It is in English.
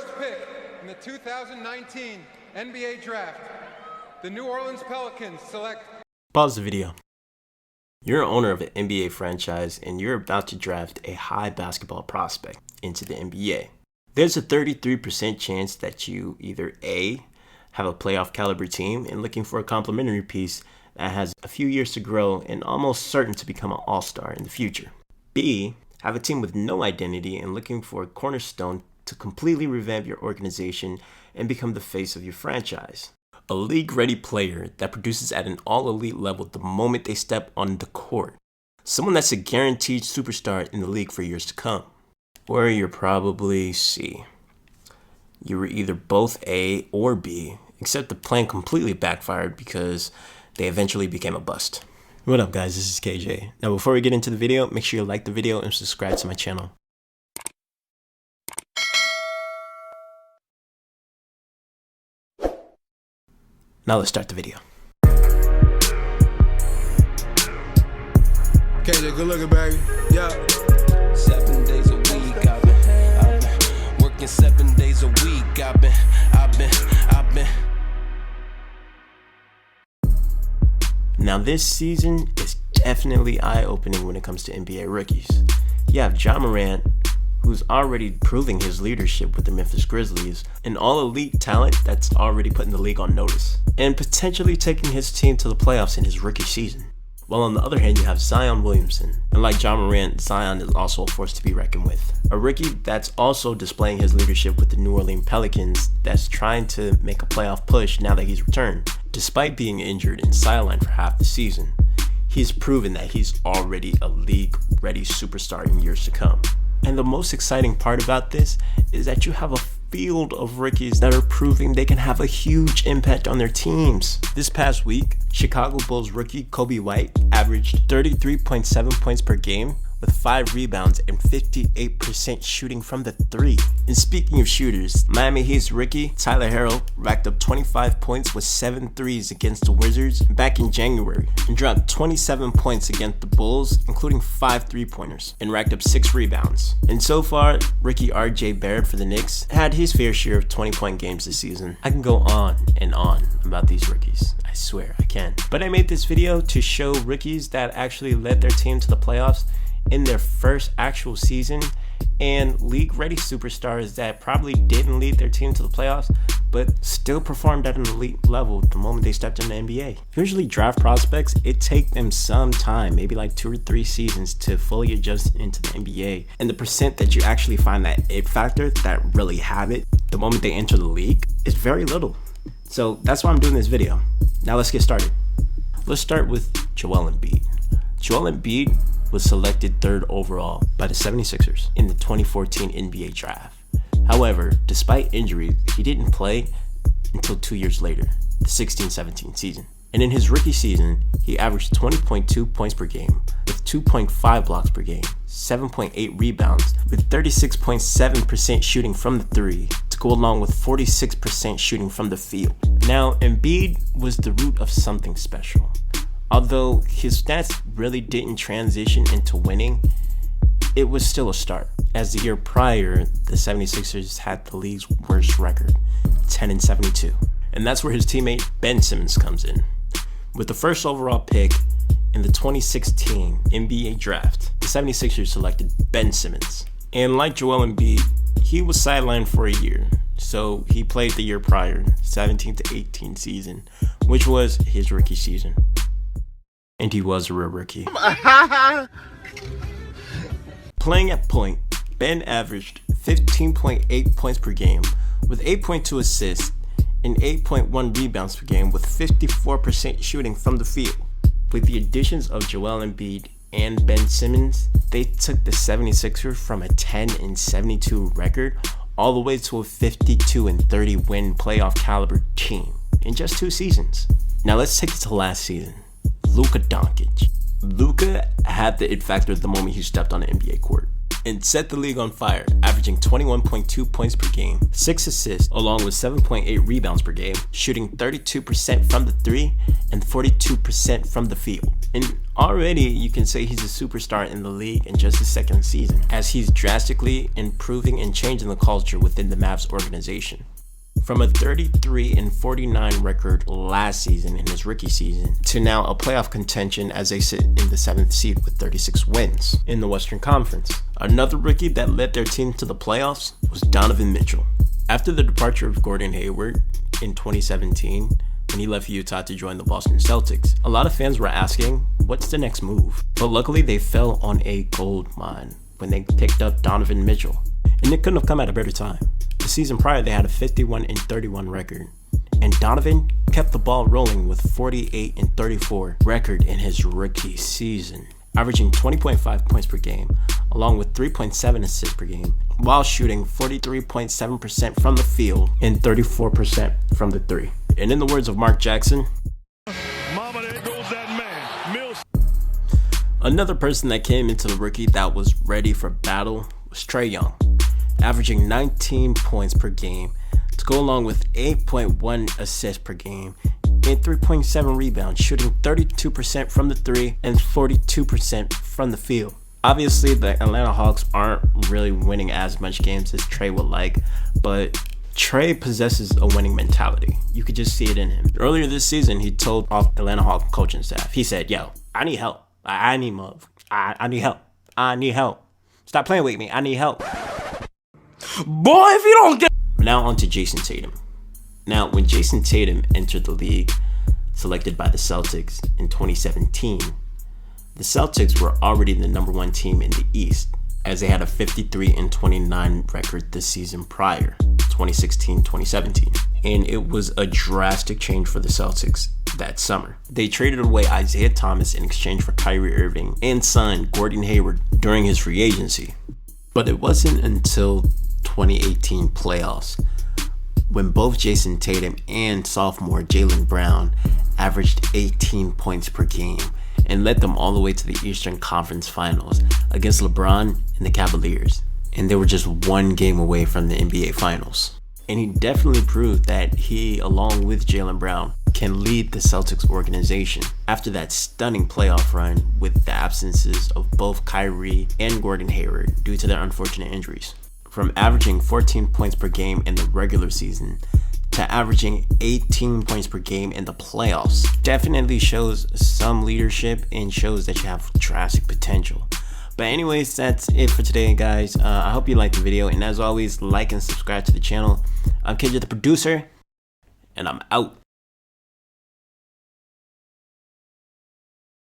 first pick in the 2019 NBA Draft, the New Orleans Pelicans select... Pause the video. You're an owner of an NBA franchise and you're about to draft a high basketball prospect into the NBA. There's a 33% chance that you either A, have a playoff caliber team and looking for a complementary piece that has a few years to grow and almost certain to become an all-star in the future. B, have a team with no identity and looking for a cornerstone to completely revamp your organization and become the face of your franchise. A league-ready player that produces at an all-elite level the moment they step on the court. Someone that's a guaranteed superstar in the league for years to come. Or you're probably C. You were either both A or B, except the plan completely backfired because they eventually became a bust. What up guys, this is KJ. Now before we get into the video, make sure you like the video and subscribe to my channel. Now let's start the video. KJ, good looking, baby. Yeah. 7 days a week, I've been working 7 days a week. I've been. Now this season is definitely eye-opening when it comes to NBA rookies. You have Ja Morant, who's already proving his leadership with the Memphis Grizzlies, an all-elite talent that's already putting the league on notice, and potentially taking his team to the playoffs in his rookie season. While on the other hand, you have Zion Williamson, and like Ja Morant, Zion is also a force to be reckoned with. A rookie that's also displaying his leadership with the New Orleans Pelicans that's trying to make a playoff push now that he's returned. Despite being injured and sidelined for half the season, he's proven that he's already a league-ready superstar in years to come. And the most exciting part about this is that you have a field of rookies that are proving they can have a huge impact on their teams. This past week, Chicago Bulls rookie Coby White averaged 33.7 points per game with 5 rebounds and 58% shooting from the 3. And speaking of shooters, Miami Heat's rookie Tyler Herro racked up 25 points with 7 threes against the Wizards back in January and dropped 27 points against the Bulls, including 5 3-pointers, and racked up 6 rebounds. And so far, rookie RJ Barrett for the Knicks had his fair share of 20-point games this season. I can go on and on about these rookies. I swear I can. But I made this video to show rookies that actually led their team to the playoffs in their first actual season, and league-ready superstars that probably didn't lead their team to the playoffs but still performed at an elite level the moment they stepped in the NBA. Usually draft prospects, it takes them some time, maybe like 2 or 3 seasons to fully adjust into the NBA, and the percent that you actually find that it factor that really have it the moment they enter the league is very little. So that's why I'm doing this video. Now let's get started. Let's start with Joel Embiid. Joel Embiid was selected 3rd overall by the 76ers in the 2014 NBA Draft. However, despite injury, he didn't play until 2 years later, the 16-17 season. And in his rookie season, he averaged 20.2 points per game, with 2.5 blocks per game, 7.8 rebounds, with 36.7% shooting from the 3, to go along with 46% shooting from the field. Now, Embiid was the root of something special. Although his stats really didn't transition into winning, it was still a start, as the year prior, the 76ers had the league's worst record, 10-72. And that's where his teammate Ben Simmons comes in. With the 1st overall pick in the 2016 NBA Draft, the 76ers selected Ben Simmons. And like Joel Embiid, he was sidelined for a year, so he played the year prior, 17-18 season, which was his rookie season. And he was a real rookie. Playing at point, Ben averaged 15.8 points per game with 8.2 assists and 8.1 rebounds per game with 54% shooting from the field. With the additions of Joel Embiid and Ben Simmons, they took the 76ers from a 10-72 record all the way to a 52-30 win playoff caliber team in just 2 seasons. Now let's take it to last season. Luka Doncic. Luka had the it factor the moment he stepped on the NBA court. and set the league on fire, averaging 21.2 points per game, 6 assists, along with 7.8 rebounds per game, shooting 32% from the 3 and 42% from the field. And already you can say he's a superstar in the league in just his second season, as he's drastically improving and changing the culture within the Mavs organization. From a 33-49 record last season in his rookie season to now a playoff contention as they sit in the 7th seed with 36 wins in the Western Conference. Another rookie that led their team to the playoffs was Donovan Mitchell. After the departure of Gordon Hayward in 2017, when he left Utah to join the Boston Celtics, a lot of fans were asking, what's the next move? But luckily they fell on a gold mine when they picked up Donovan Mitchell. And it couldn't have come at a better time. The season prior, they had a 51-31 record, and Donovan kept the ball rolling with 48-34 record in his rookie season, averaging 20.5 points per game, along with 3.7 assists per game, while shooting 43.7% from the field and 34% from the 3. And in the words of Mark Jackson, Mama, there goes that man, Mills. Another person that came into the rookie that was ready for battle was Trae Young, averaging 19 points per game to go along with 8.1 assists per game and 3.7 rebounds, shooting 32% from the 3 and 42% from the field. Obviously, the Atlanta Hawks aren't really winning as much games as Trae would like, but Trae possesses a winning mentality. You could just see it in him. Earlier this season, he told off Atlanta Hawks coaching staff, he said, yo, I need help. I need help. I need help. Stop playing with me. I need help. Boy, if you don't get... Now on to Jason Tatum. Now, when Jason Tatum entered the league, selected by the Celtics in 2017, the Celtics were already the number 1 team in the East, as they had a 53-29 record this season prior, 2016-2017. And it was a drastic change for the Celtics that summer. They traded away Isaiah Thomas in exchange for Kyrie Irving and signed Gordon Hayward during his free agency. But it wasn't until 2018 playoffs when both Jason Tatum and sophomore Jaylen Brown averaged 18 points per game and led them all the way to the Eastern Conference Finals against LeBron and the Cavaliers. And they were just 1 game away from the NBA Finals. And he definitely proved that he, along with Jaylen Brown, can lead the Celtics organization after that stunning playoff run with the absences of both Kyrie and Gordon Hayward due to their unfortunate injuries. From averaging 14 points per game in the regular season to averaging 18 points per game in the playoffs definitely shows some leadership and shows that you have drastic potential. But anyways, that's it for today, guys. I hope you liked the video, and as always, like and subscribe to the channel. I'm KJ the producer, and I'm out.